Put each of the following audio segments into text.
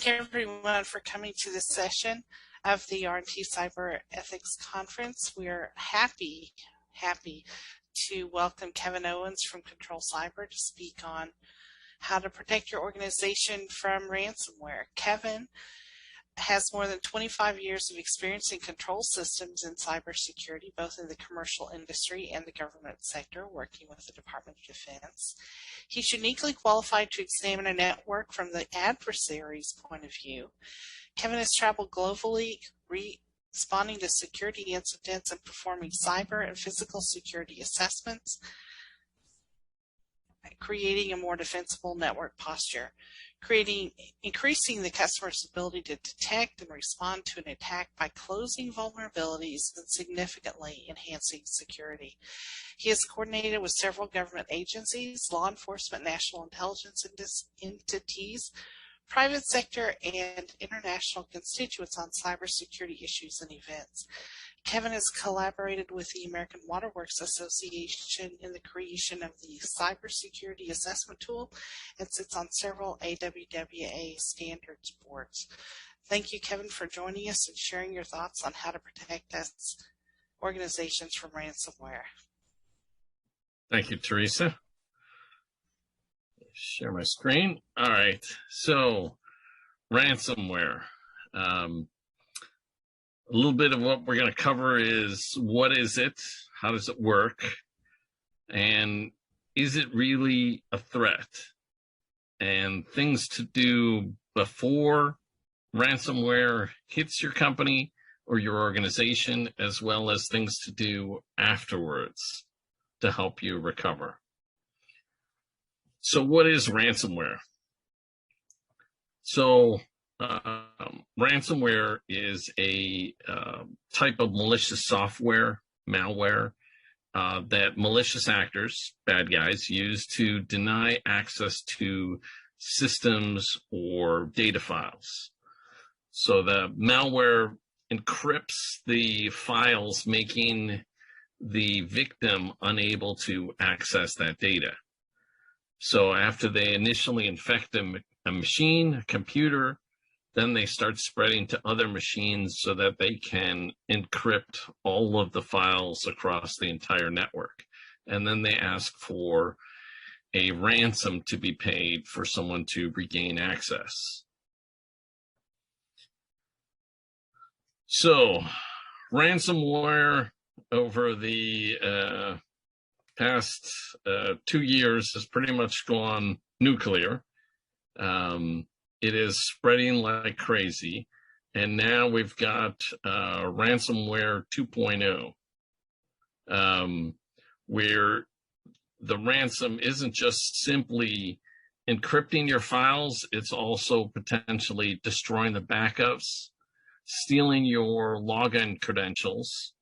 thank everyone for coming to this session of the RNT Cyber Ethics Conference. We're happy to welcome Kevin Owens from Control Cyber to speak on how to protect your organization from ransomware. Kevin has more than 25 years of experience in control systems in cybersecurity, both in the commercial industry and the government sector, working with the Department of Defense. He's uniquely qualified to examine a network from the adversary's point of view. Kevin has traveled globally, responding to security incidents and performing cyber and physical security assessments, creating a more defensible network posture, increasing the customer's ability to detect and respond to an attack by closing vulnerabilities and significantly enhancing security. He has coordinated with several government agencies, law enforcement, national intelligence entities, private sector, and international constituents on cybersecurity issues and events. Kevin has collaborated with the American Waterworks Association in the creation of the Cybersecurity Assessment Tool and sits on several AWWA standards boards. Thank you, Kevin, for joining us and sharing your thoughts on how to protect us organizations from ransomware. Thank you, Teresa. Share my screen. All right, so ransomware. A little bit of what we're going to cover is what is it, how does it work, and is it really a threat? And things to do before ransomware hits your company or your organization, as well as things to do afterwards to help you recover. So what is ransomware? So ransomware is a type of malicious software, malware, that malicious actors, bad guys, use to deny access to systems or data files. So the malware encrypts the files, making the victim unable to access that data. So after they initially infect a machine, a computer, then they start spreading to other machines so that they can encrypt all of the files across the entire network. And then they ask for a ransom to be paid for someone to regain access. So ransomware over the past 2 years has pretty much gone nuclear. It is spreading like crazy, and now we've got ransomware 2.0, where the ransom isn't just simply encrypting your files, it's also potentially destroying the backups, stealing your login credentials.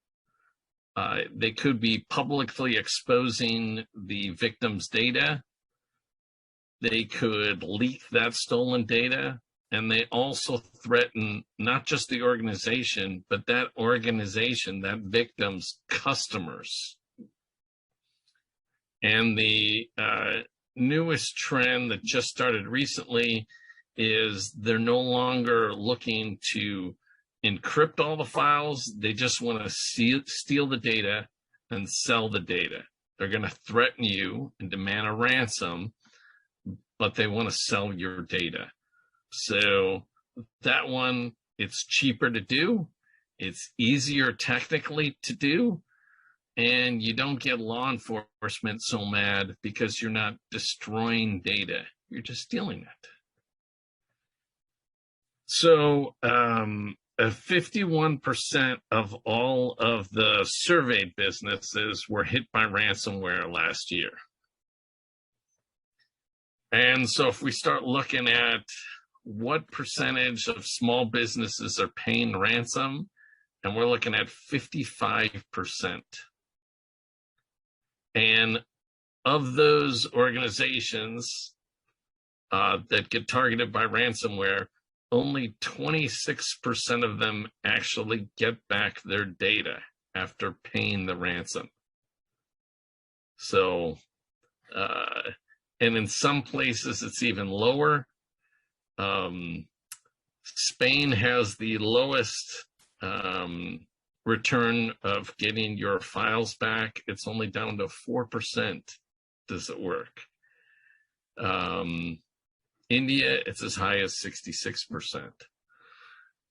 They could be publicly exposing the victim's data. They could leak that stolen data, and they also threaten not just the organization, but that organization, that victim's customers. And the newest trend that just started recently is they're no longer looking to encrypt all the files. They just want to steal the data and sell the data. They're going to threaten you and demand a ransom, but they want to sell your data. So that one, it's cheaper to do, it's easier technically to do, and you don't get law enforcement so mad because you're not destroying data, you're just stealing it. So 51% of all of the surveyed businesses were hit by ransomware last year. And so if we start looking at what percentage of small businesses are paying ransom, and we're looking at 55%. And of those organizations that get targeted by ransomware, only 26% of them actually get back their data after paying the ransom. So, and in some places it's even lower. Spain has the lowest return of getting your files back. It's only down to 4%. Does it work? India, it's as high as 66%.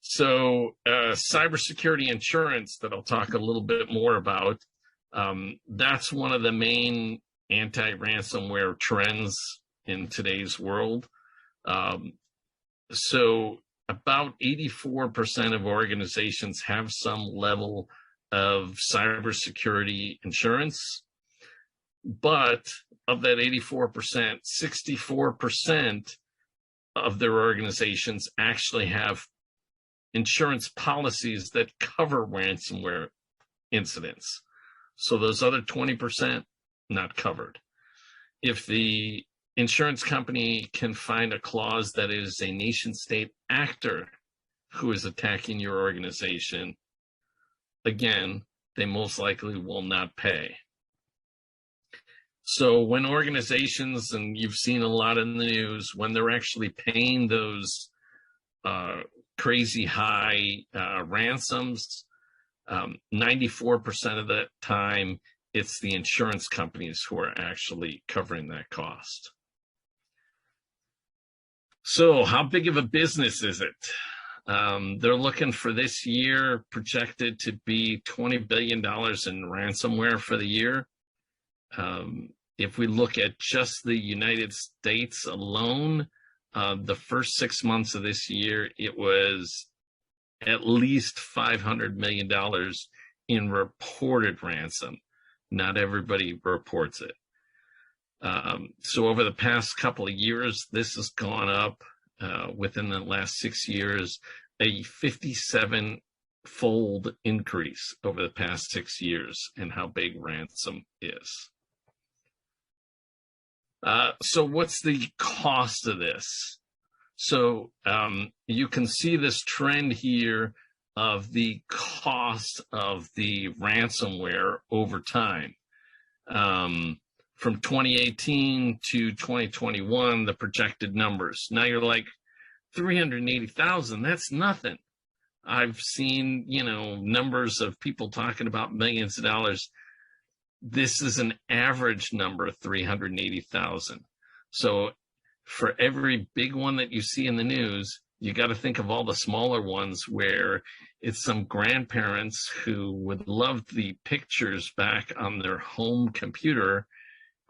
So cybersecurity insurance that I'll talk a little bit more about, that's one of the main anti-ransomware trends in today's world. So about 84% of organizations have some level of cybersecurity insurance, but of that 84%, 64% of their organizations actually have insurance policies that cover ransomware incidents. So those other 20%, not covered. If the insurance company can find a clause that is a nation state actor who is attacking your organization, again, they most likely will not pay. So when organizations, and you've seen a lot in the news, when they're actually paying those crazy high ransoms, 94% of the time, it's the insurance companies who are actually covering that cost. So how big of a business is it? They're looking for this year projected to be $20 billion in ransomware for the year. If we look at just the United States alone, the first 6 months of this year, it was at least $500 million in reported ransom. Not everybody reports it. So over the past couple of years, this has gone up within the last 6 years, a 57-fold increase over the past 6 years in how big ransom is. So what's the cost of this? So you can see this trend here of the cost of the ransomware over time. From 2018 to 2021, the projected numbers. Now you're like, 380,000, that's nothing. I've seen, numbers of people talking about millions of dollars. This is an average number of 380,000. So for every big one that you see in the news, you got to think of all the smaller ones where it's some grandparents who would love the pictures back on their home computer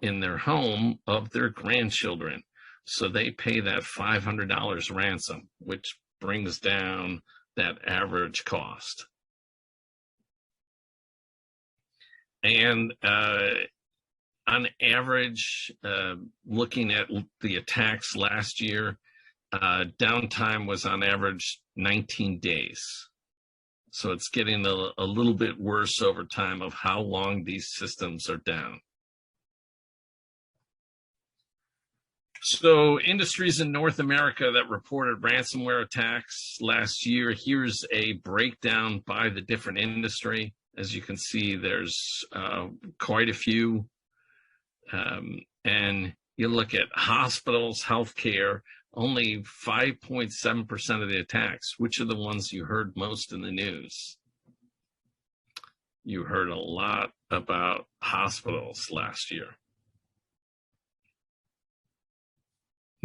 in their home of their grandchildren. So they pay that $500 ransom, which brings down that average cost. And on average, looking at the attacks last year, downtime was on average 19 days. So it's getting a little bit worse over time of how long these systems are down. So industries in North America that reported ransomware attacks last year, here's a breakdown by the different industry. As you can see, there's quite a few. And you look at hospitals, healthcare, only 5.7% of the attacks. Which are the ones you heard most in the news? You heard a lot about hospitals last year.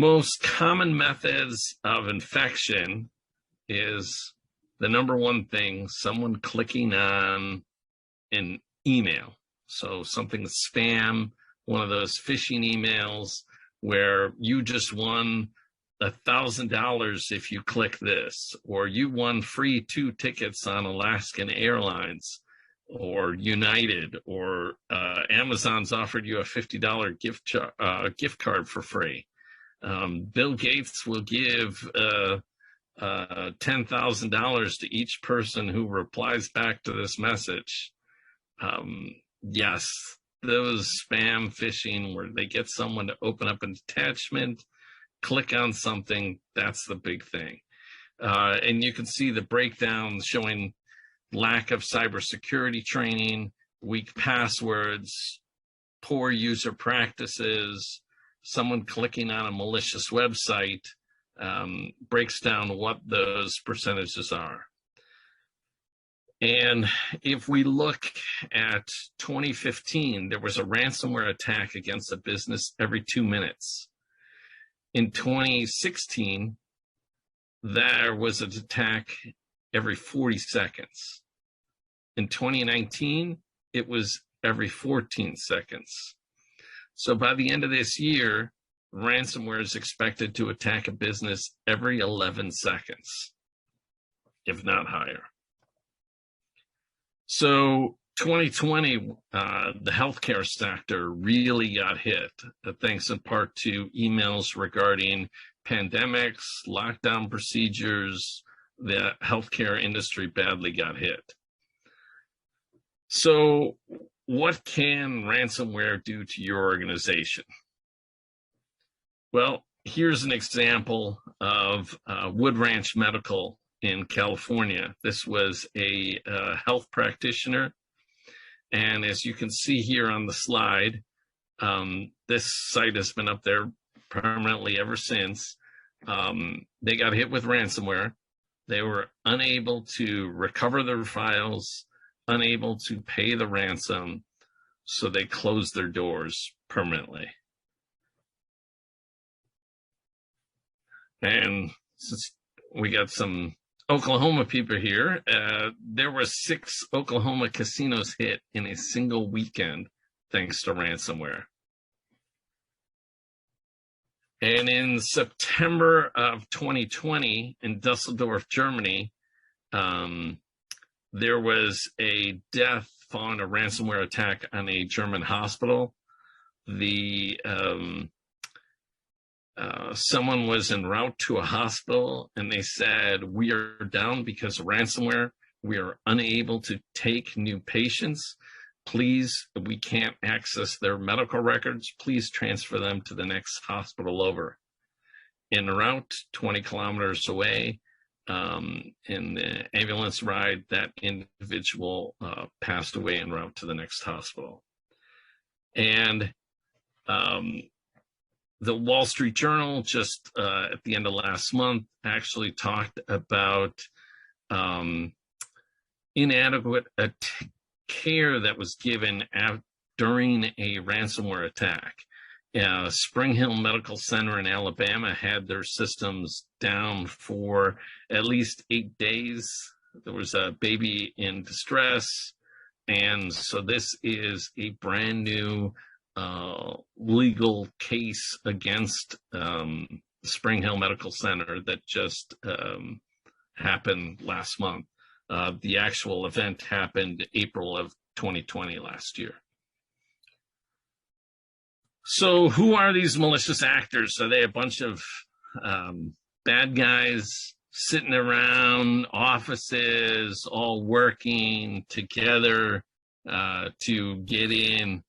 Most common methods of infection is the number one thing, someone clicking on an email. So something spam, one of those phishing emails where you just won $1,000 if you click this, or you won free 2 tickets on Alaskan Airlines or United, or Amazon's offered you a $50 gift card for free. Bill Gates will give $10,000 to each person who replies back to this message. Yes, those spam phishing where they get someone to open up an attachment, click on something, that's the big thing. And you can see the breakdown showing lack of cybersecurity training, weak passwords, poor user practices, someone clicking on a malicious website, breaks down what those percentages are. And if we look at 2015, there was a ransomware attack against a business every 2 minutes. In 2016, there was an attack every 40 seconds. In 2019, it was every 14 seconds. So by the end of this year, ransomware is expected to attack a business every 11 seconds, if not higher. So 2020, the healthcare sector really got hit, thanks in part to emails regarding pandemics, lockdown procedures. The healthcare industry badly got hit. So what can ransomware do to your organization? Well, here's an example of Wood Ranch Medical in California. This was a health practitioner. And as you can see here on the slide, this site has been up there permanently ever since. They got hit with ransomware. They were unable to recover their files, unable to pay the ransom, so they closed their doors permanently. And since we got some Oklahoma people here, there were 6 Oklahoma casinos hit in a single weekend thanks to ransomware. And in September of 2020 in Dusseldorf, Germany, there was a death following a ransomware attack on a German hospital. Someone was en route to a hospital and they said, "We are down because of ransomware. We are unable to take new patients. Please, we can't access their medical records. Please transfer them to the next hospital over." En route, 20 kilometers away, in the ambulance ride, that individual passed away en route to the next hospital. And the Wall Street Journal just at the end of last month actually talked about inadequate care that was given during a ransomware attack. Spring Hill Medical Center in Alabama had their systems down for at least 8 days. There was a baby in distress. And so this is a brand new legal case against Spring Hill Medical Center that just happened last month. The actual event happened April of 2020 last year. So who are these malicious actors? Are they a bunch of bad guys sitting around offices all working together to get in?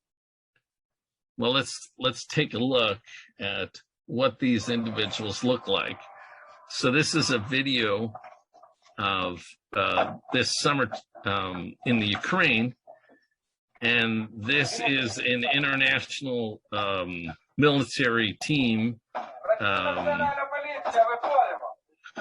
Well, let's take a look at what these individuals look like. So this is a video of this summer in the Ukraine, and this is an international military team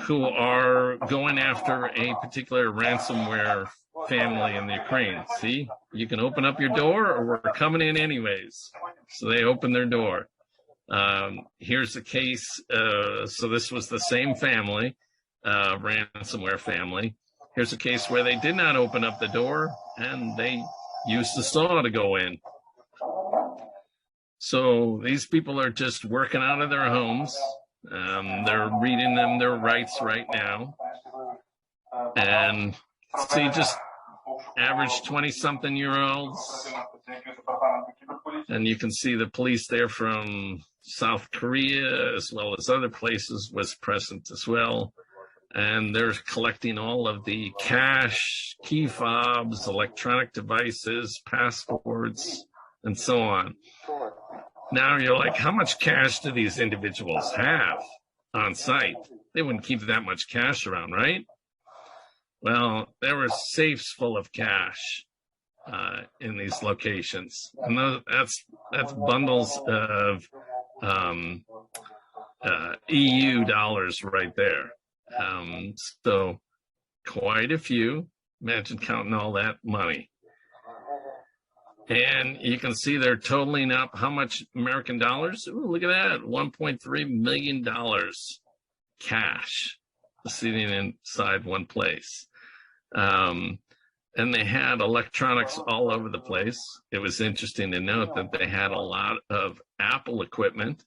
who are going after a particular ransomware family in the Ukraine. See, you can open up your door or we're coming in anyways. So they open their door. Here's the case. So this was the same family, ransomware family. Here's a case where they did not open up the door and they used the saw to go in. So these people are just working out of their homes. They're reading them their rights right now. And see, just average 20-something-year-olds. And you can see the police there from South Korea, as well as other places, was present as well. And they're collecting all of the cash, key fobs, electronic devices, passports, and so on. Now you're like, how much cash do these individuals have on site? They wouldn't keep that much cash around, right? Well, there were safes full of cash in these locations. And that's bundles of EU dollars right there. So quite a few. Imagine counting all that money. And you can see they're totaling up how much American dollars? Ooh, look at that, $1.3 million cash sitting inside one place. And they had electronics all over the place. It was interesting to note that they had a lot of Apple equipment.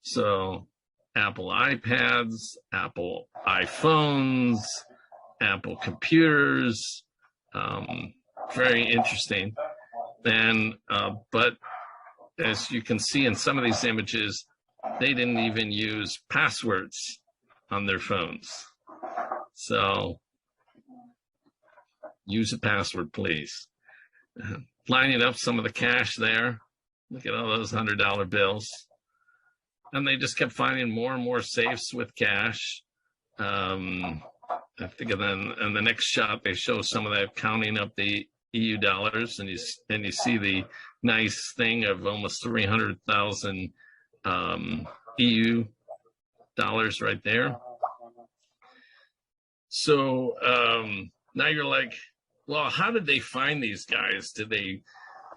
So Apple iPads, Apple iPhones, Apple computers, very interesting. And, but as you can see in some of these images, they didn't even use passwords on their phones. So use a password, please. Lining up some of the cash there. Look at all those $100 bills. And they just kept finding more and more safes with cash. I think then in the next shot, they show some of that counting up the EU dollars, and you see the nice thing of almost 300,000 EU dollars right there. So now you're like, well, how did they find these guys? Did they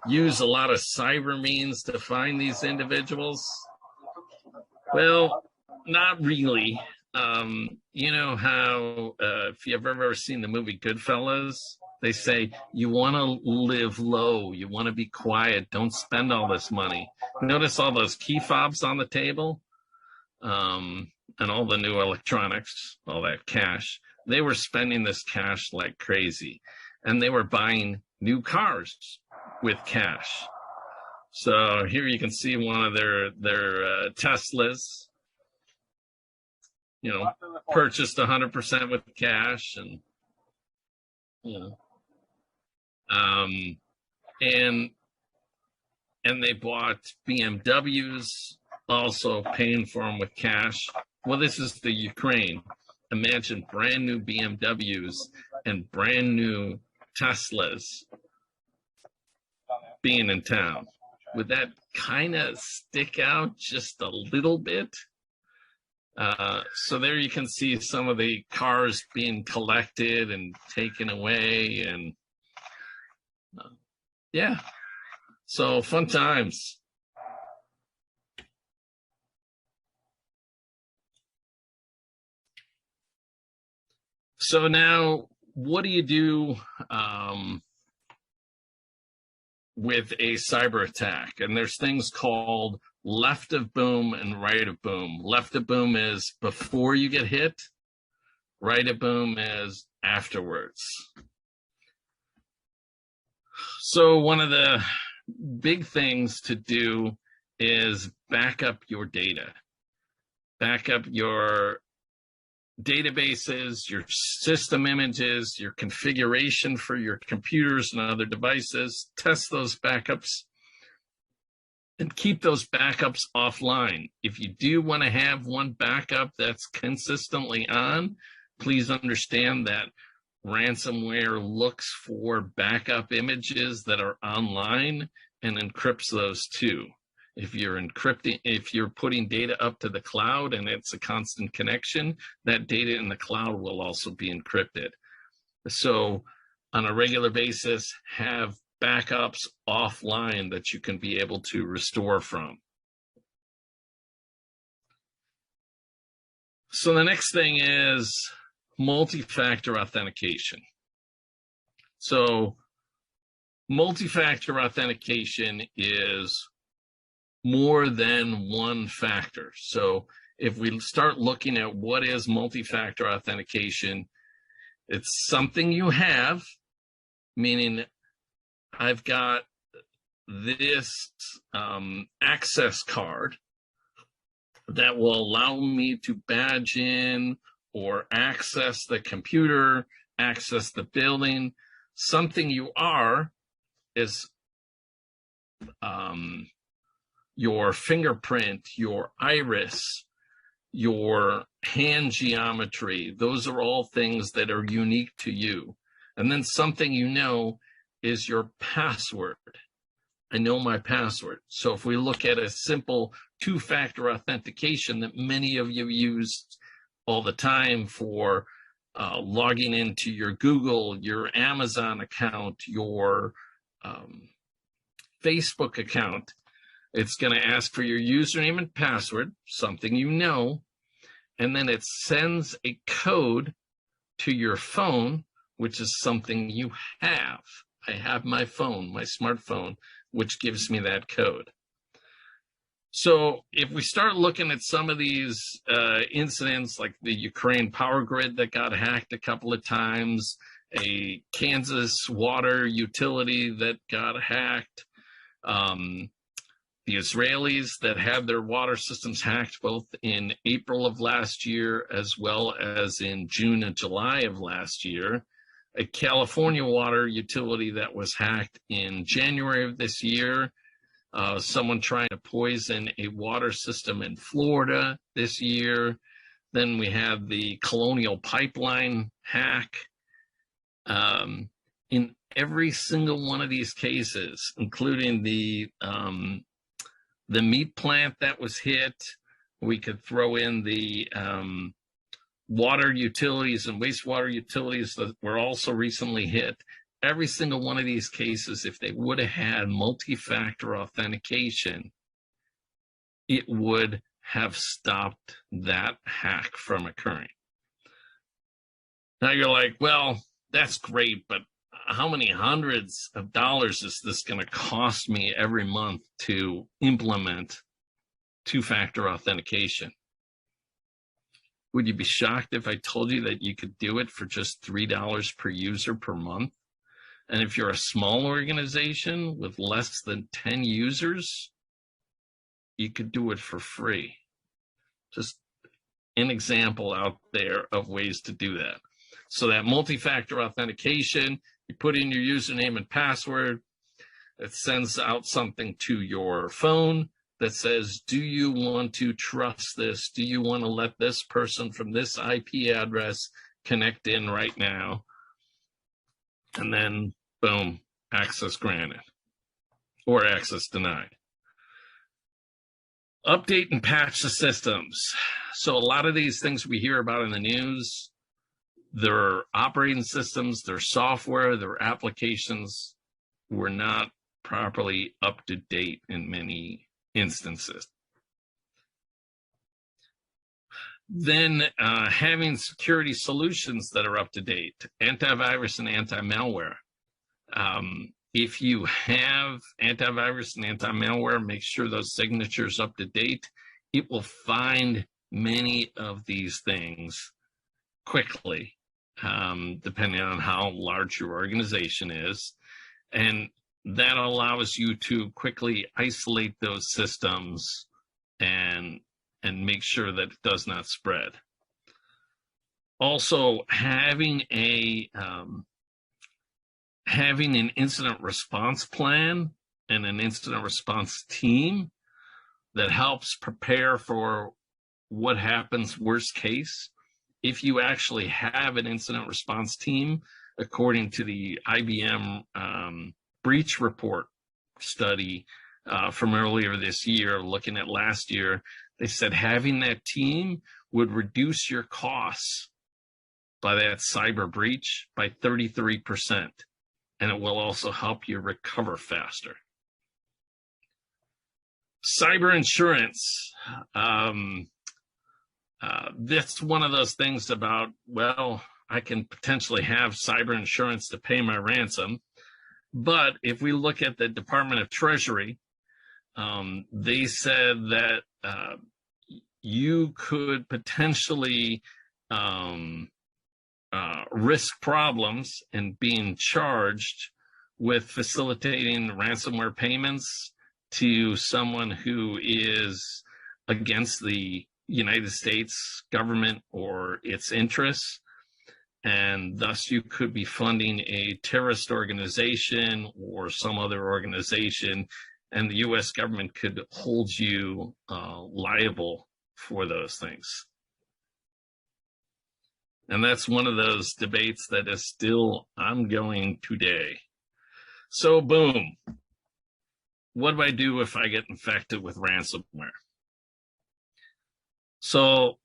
use a lot of cyber means to find these individuals? Well, not really. You know how if you've ever seen the movie Goodfellas, they say you want to live low, you want to be quiet, don't spend all this money. Notice all those key fobs on the table, and all the new electronics, all that cash. They were spending this cash like crazy, and they were buying new cars with cash. So here you can see one of their Teslas, you know, purchased 100% with cash, and you know, and they bought BMWs, also paying for them with cash. Well, this is the Ukraine. Imagine brand new BMWs and brand new Teslas being in town. Would that kind of stick out just a little bit? So there you can see some of the cars being collected and taken away, and yeah, so fun times. So now, what do you do with a cyber attack? And there's things called left of boom and right of boom. Left of boom is before you get hit. Right of boom is afterwards. So one of the big things to do is back up your data. Back up your databases, your system images, your configuration for your computers and other devices. Test those backups and keep those backups offline. If you do want to have one backup that's consistently on, please understand that ransomware looks for backup images that are online and encrypts those too. If you're putting data up to the cloud and it's a constant connection, that data in the cloud will also be encrypted. So on a regular basis, have backups offline that you can be able to restore from. So the next thing is multi-factor authentication. So multi-factor authentication is more than one factor. So if we start looking at what is multi-factor authentication, it's something you have, meaning I've got this access card that will allow me to badge in or access the computer, access the building. Something you are is your fingerprint, your iris, your hand geometry. Those are all things that are unique to you. And then something you know is your password. I know my password. So if we look at a simple two-factor authentication that many of you use all the time for logging into your Google, your Amazon account, your Facebook account, it's going to ask for your username and password, something you know, and then it sends a code to your phone, which is something you have. I have my phone, my smartphone, which gives me that code. So if we start looking at some of these incidents, like the Ukraine power grid that got hacked a couple of times, a Kansas water utility that got hacked, the Israelis that had their water systems hacked both in April of last year as well as in June and July of last year, a California water utility that was hacked in January of this year, someone trying to poison a water system in Florida this year. Then we have the Colonial pipeline hack. In every single one of these cases, including the meat plant that was hit, we could throw in the water utilities and wastewater utilities that were also recently hit. Every single one of these cases, if they would have had multi-factor authentication, it would have stopped that hack from occurring. Now you're like, well, that's great, but how many hundreds of dollars is this going to cost me every month to implement two-factor authentication? Would you be shocked if I told you that you could do it for just $3 per user per month? And if you're a small organization with less than 10 users, you could do it for free. Just an example out there of ways to do that. So that multi-factor authentication, you put in your username and password, it sends out something to your phone that says, do you want to trust this? Do you want to let this person from this IP address connect in right now? And then, boom, access granted or access denied. Update and patch the systems. So a lot of these things we hear about in the news, their operating systems, their software, their applications were not properly up to date in many instances. Then having security solutions that are up to date, antivirus and anti-malware. If you have antivirus and anti-malware, make sure those signatures are up to date. It will find many of these things quickly, depending on how large your organization is. And that allows you to quickly isolate those systems and make sure that it does not spread. Also, having an incident response plan and an incident response team that helps prepare for what happens worst case. If you actually have an incident response team, according to the IBM breach report study from earlier this year, looking at last year, they said having that team would reduce your costs by that cyber breach by 33%. And it will also help you recover faster. Cyber insurance. That's one of those things about, well, I can potentially have cyber insurance to pay my ransom. But if we look at the Department of Treasury, they said that you could potentially risk problems and being charged with facilitating ransomware payments to someone who is against the United States government or its interests. And thus you could be funding a terrorist organization or some other organization, and the US government could hold you liable for those things. And that's one of those debates that is still ongoing today. So boom, what do I do if I get infected with ransomware? So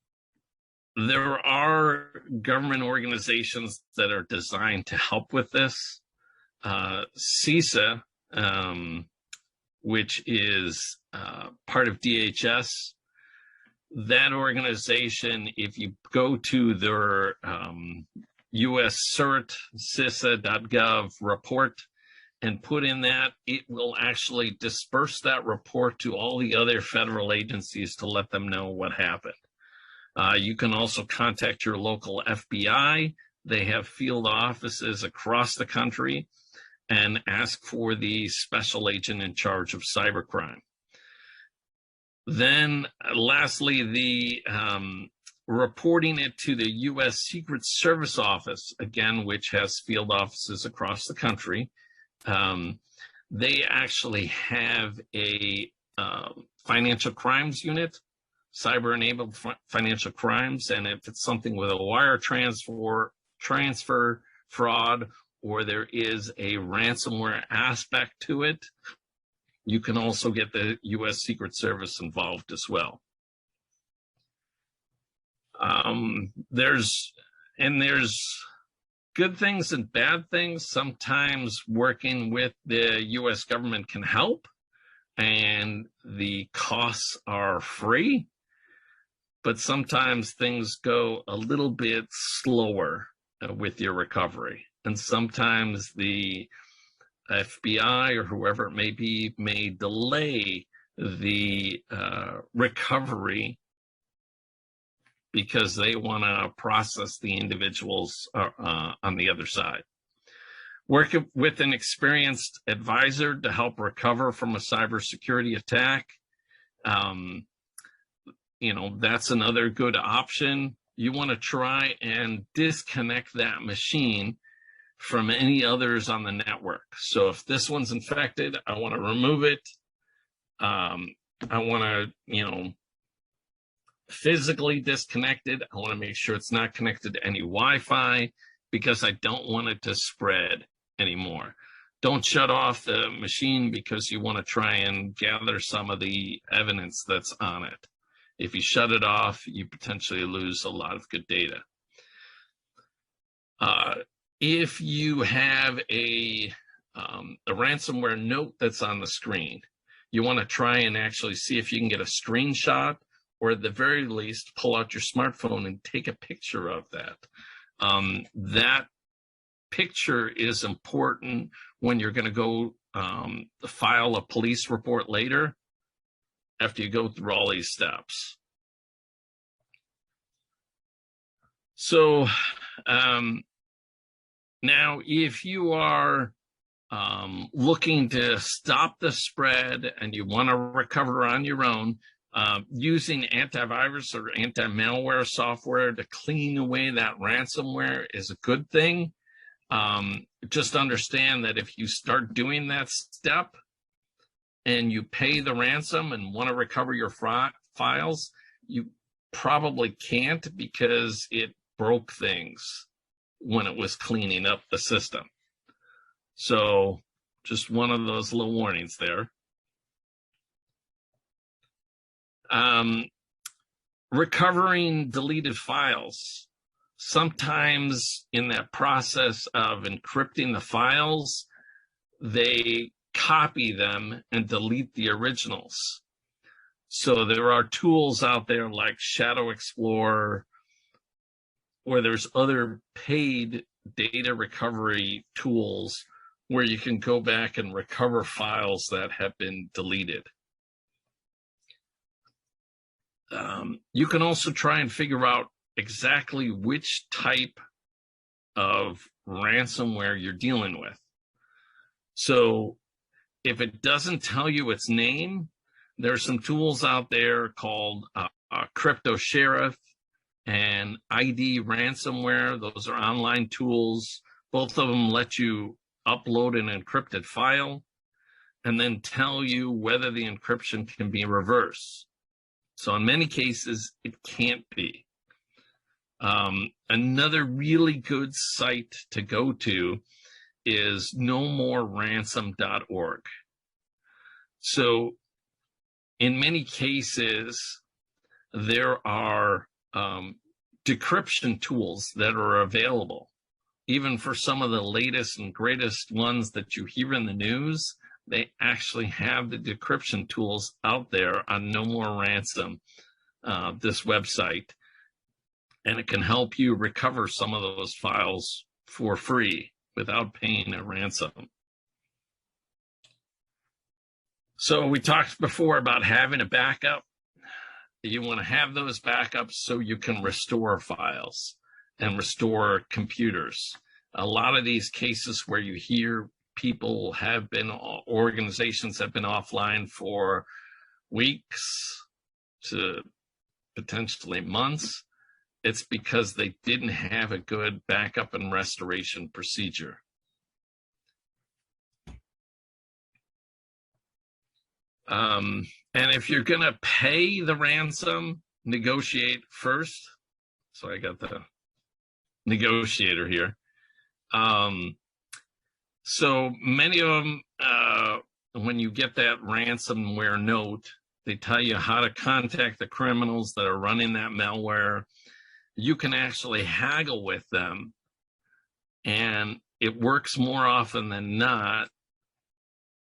there are government organizations that are designed to help with this. CISA, which is part of DHS, that organization, if you go to their US CERT, CISA.gov report and put in that, it will actually disperse that report to all the other federal agencies to let them know what happened. You can also contact your local FBI. They have field offices across the country, and ask for the special agent in charge of cybercrime. Then lastly, the reporting it to the U.S. Secret Service Office, again, which has field offices across the country. They actually have a financial crimes unit, cyber-enabled financial crimes, and if it's something with a wire transfer, fraud, or there is a ransomware aspect to it, you can also get the U.S. Secret Service involved as well. There's good things and bad things. Sometimes working with the U.S. government can help, and the costs are free, but sometimes things go a little bit slower with your recovery. And sometimes the FBI or whoever it may be may delay the recovery because they want to process the individuals on the other side. Work with an experienced advisor to help recover from a cybersecurity attack. That's another good option. You want to try and disconnect that machine from any others on the network. So if this one's infected, I want to remove it. I want to, physically disconnect it. I want to make sure it's not connected to any Wi-Fi because I don't want it to spread anymore. Don't shut off the machine because you want to try and gather some of the evidence that's on it. If you shut it off, you potentially lose a lot of good data. If you have a ransomware note that's on the screen, you want to try and actually see if you can get a screenshot, or at the very least, pull out your smartphone and take a picture of that. That picture is important when you're going to go file a police report later after you go through all these steps. So now, if you are looking to stop the spread and you want to recover on your own, using antivirus or anti-malware software to clean away that ransomware is a good thing. Just understand that if you start doing that step and you pay the ransom and want to recover your files, you probably can't because it broke things when it was cleaning up the system. So just one of those little warnings there. Recovering deleted files. Sometimes in that process of encrypting the files, they copy them and delete the originals. So there are tools out there like Shadow Explorer, or there's other paid data recovery tools where you can go back and recover files that have been deleted. You can also try and figure out exactly which type of ransomware you're dealing with. So if it doesn't tell you its name, there's some tools out there called Crypto Sheriff and ID Ransomware. Those are online tools. Both of them let you upload an encrypted file and then tell you whether the encryption can be reversed. So in many cases, it can't be. Another really good site to go to is nomoreransom.org. So in many cases, there are decryption tools that are available. Even for some of the latest and greatest ones that you hear in the news, they actually have the decryption tools out there on No More Ransom, this website, and it can help you recover some of those files for free without paying a ransom. So we talked before about having a backup. You want to have those backups so you can restore files and restore computers. A lot of these cases where you hear people have been, organizations have been offline for weeks to potentially months, it's because they didn't have a good backup and restoration procedure. And if you're going to pay the ransom, negotiate first. So I got the negotiator here. So many of them, when you get that ransomware note, they tell you how to contact the criminals that are running that malware. You can actually haggle with them, and it works more often than not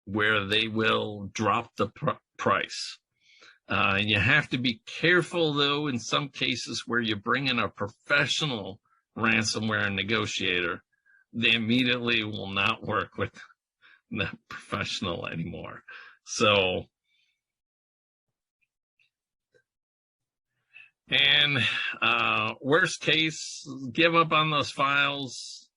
where they will drop the price. You have to be careful, though, in some cases where you bring in a professional ransomware negotiator, they immediately will not work with the professional anymore. So, and worst case, give up on those files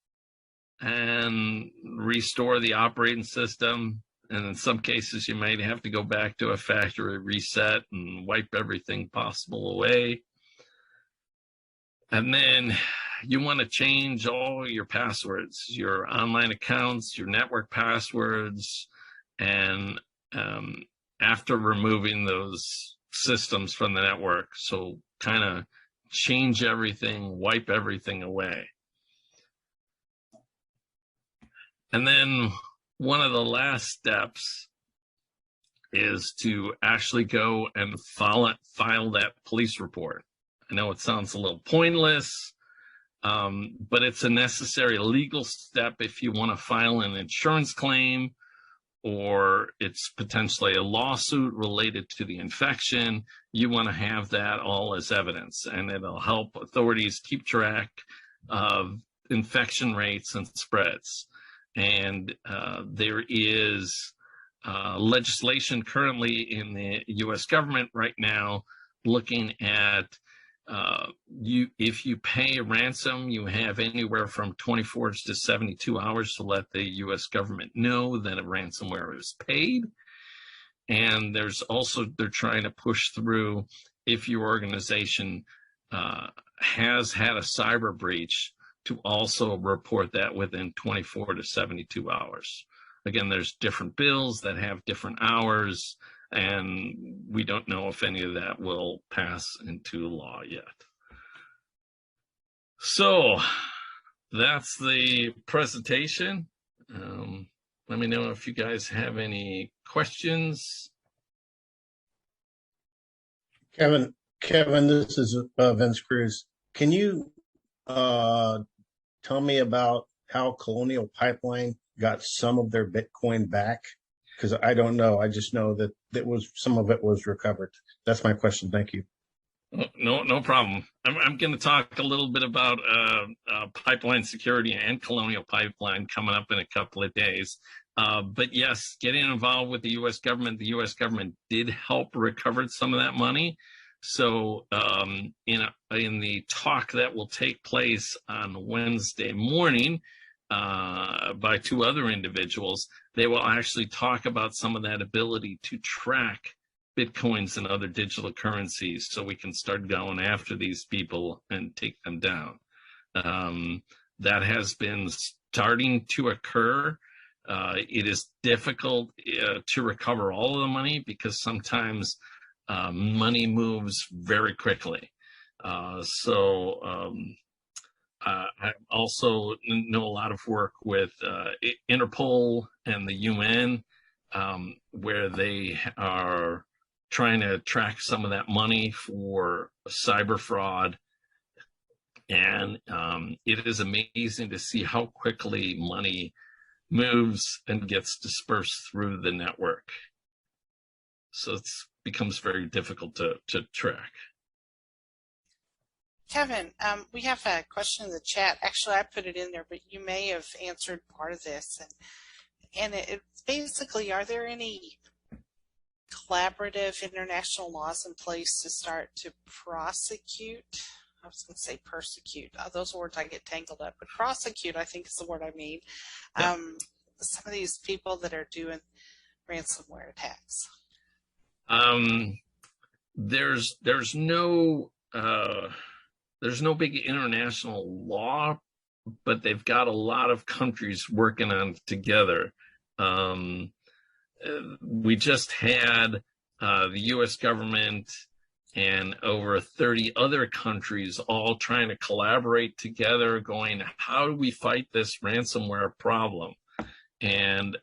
and restore the operating system. And in some cases, you might have to go back to a factory reset and wipe everything possible away. And then you want to change all your passwords, your online accounts, your network passwords, and after removing those systems from the network. So kind of change everything, wipe everything away. And then one of the last steps is to actually go and file that police report. I know it sounds a little pointless, but it's a necessary legal step if you want to file an insurance claim, or it's potentially a lawsuit related to the infection. You want to have that all as evidence, and it'll help authorities keep track of infection rates and spreads. And there is legislation currently in the U.S. government right now looking at if you pay a ransom, you have anywhere from 24 to 72 hours to let the U.S. government know that a ransomware is paid. And there's also, they're trying to push through, if your organization has had a cyber breach, to also report that within 24 to 72 hours. Again, there's different bills that have different hours, and we don't know if any of that will pass into law yet. So that's the presentation. Let me know if you guys have any questions. Kevin, this is Vince Cruz. Can you tell me about how Colonial Pipeline got some of their Bitcoin back? Because I don't know. I just know that some of it was recovered. That's my question. Thank you. No problem. I'm going to talk a little bit about pipeline security and Colonial Pipeline coming up in a couple of days. But yes, getting involved with the U.S. government, the U.S. government did help recover some of that money. So in the talk that will take place on Wednesday morning by two other individuals, they will actually talk about some of that ability to track Bitcoins and other digital currencies so we can start going after these people and take them down. That has been starting to occur. It is difficult to recover all of the money because sometimes money moves very quickly. I also know a lot of work with Interpol and the UN where they are trying to track some of that money for cyber fraud. And it is amazing to see how quickly money moves and gets dispersed through the network. So it becomes very difficult to track. Kevin, we have a question in the chat. Actually, I put it in there, but you may have answered part of this. And it's basically, are there any collaborative international laws in place to start to prosecute? I was going to say persecute. Those words I get tangled up, but prosecute, I think, is the word I mean. Yeah. Some of these people that are doing ransomware attacks. There's no big international law, but they've got a lot of countries working on it together. We just had the U.S. government and over 30 other countries all trying to collaborate together, going, how do we fight this ransomware problem? And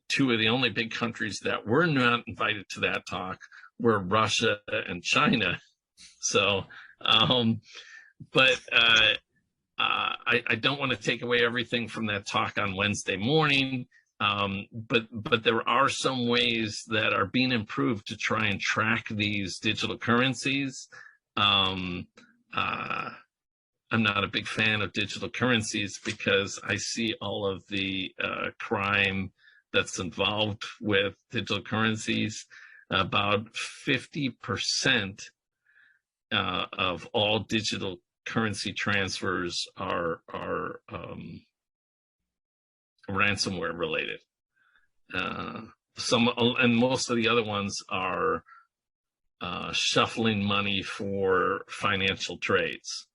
two of the only big countries that were not invited to that talk were Russia and China. So, but I don't want to take away everything from that talk on Wednesday morning. But there are some ways that are being improved to try and track these digital currencies. I'm not a big fan of digital currencies because I see all of the crime that's involved with digital currencies. About 50% of all digital currency transfers are ransomware related. And most of the other ones are shuffling money for financial trades.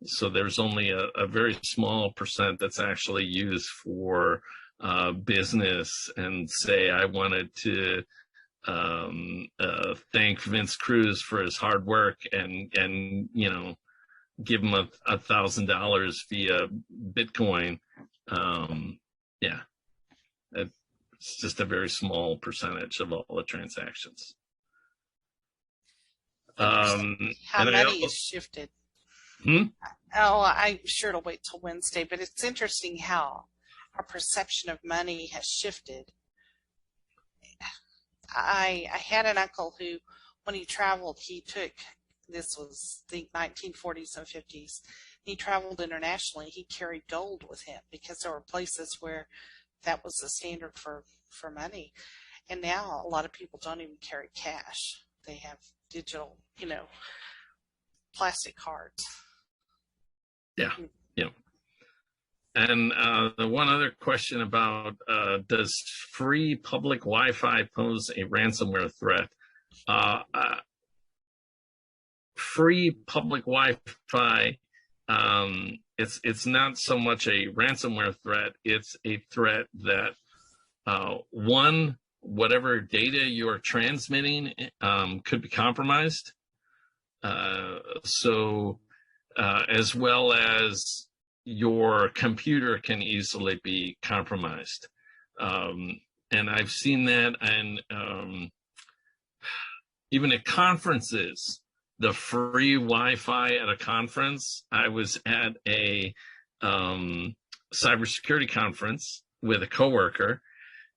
So there's only a very small percent that's actually used for business. And say I wanted to thank Vince Cruz for his hard work and give him $1,000 via Bitcoin. Yeah, it's just a very small percentage of all the transactions. How money is shifted. I'm sure it'll wait till Wednesday, but it's interesting how our perception of money has shifted. I had an uncle who, when he traveled, this was the 1940s and 50s, he traveled internationally. He carried gold with him because there were places where that was the standard for money. And now a lot of people don't even carry cash. They have digital, plastic cards. Yeah. And the one other question about does free public Wi-Fi pose a ransomware threat? Free public Wi-Fi, it's not so much a ransomware threat. It's a threat that whatever data you are transmitting could be compromised. As well as your computer can easily be compromised. And I've seen that, and even at conferences, the free Wi-Fi at a conference. I was at a cybersecurity conference with a coworker,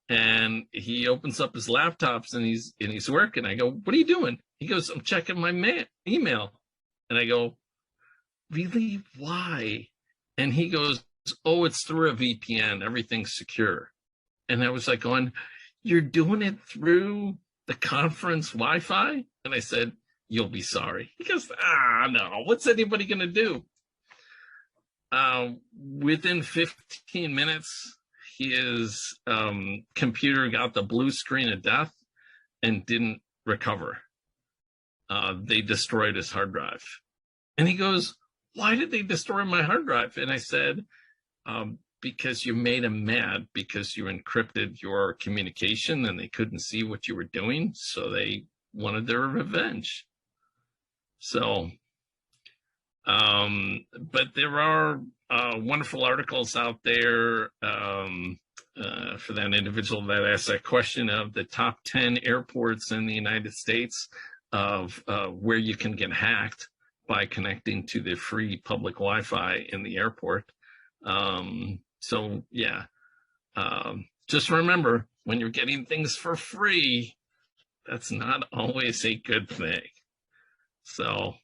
and he opens up his laptops and he's working. I go, "What are you doing?" He goes, "I'm checking my email." And I go, "Really? Why?" And he goes, "Oh, it's through a VPN. Everything's secure." And I was like going, "You're doing it through the conference Wi-Fi?" And I said, "You'll be sorry." He goes, "No, what's anybody going to do?" Within 15 minutes, his computer got the blue screen of death and didn't recover. They destroyed his hard drive. And he goes, "Why did they destroy my hard drive?" And I said, "Because you made them mad, because you encrypted your communication and they couldn't see what you were doing. So they wanted their revenge." So, but there are wonderful articles out there. for that individual that asked that question, of the top 10 airports in the United States of where you can get hacked by connecting to the free public Wi-Fi in the airport. So yeah, just remember, when you're getting things for free, that's not always a good thing. So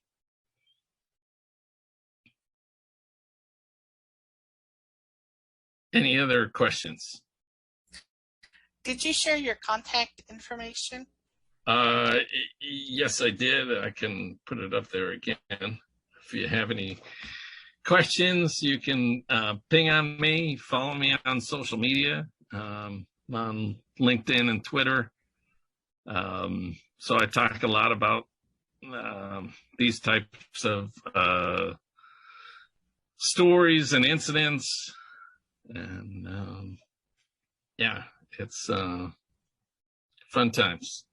any other questions? Did you share your contact information? Yes, I did. I can put it up there again. If you have any questions, you can ping on me, follow me on social media, on LinkedIn and Twitter. So I talk a lot about these types of stories and incidents, and yeah, it's fun times.